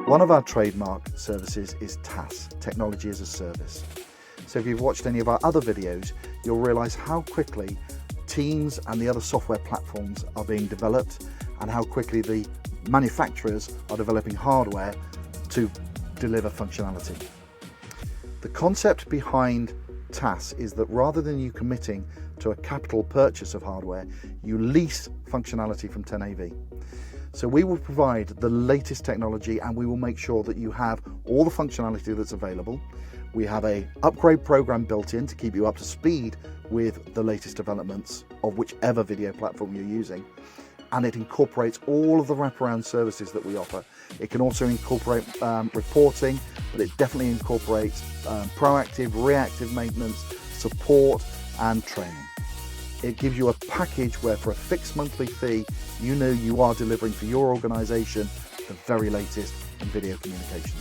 One of our trademark services is TaaS, Technology as a Service. So if you've watched any of our other videos, you'll realise how quickly Teams and the other software platforms are being developed and how quickly the manufacturers are developing hardware to deliver functionality. The concept behind TaaS is that rather than you committing to a capital purchase of hardware, you lease functionality from 10AV. So we will provide the latest technology and we will make sure that you have all the functionality that's available. We have an upgrade program built in to keep you up to speed with the latest developments of whichever video platform you're using. And it incorporates all of the wraparound services that we offer. It can also incorporate reporting, but it definitely incorporates proactive, reactive maintenance, support and training. It gives you a package where for a fixed monthly fee, you know you are delivering for your organisation the very latest in video communications.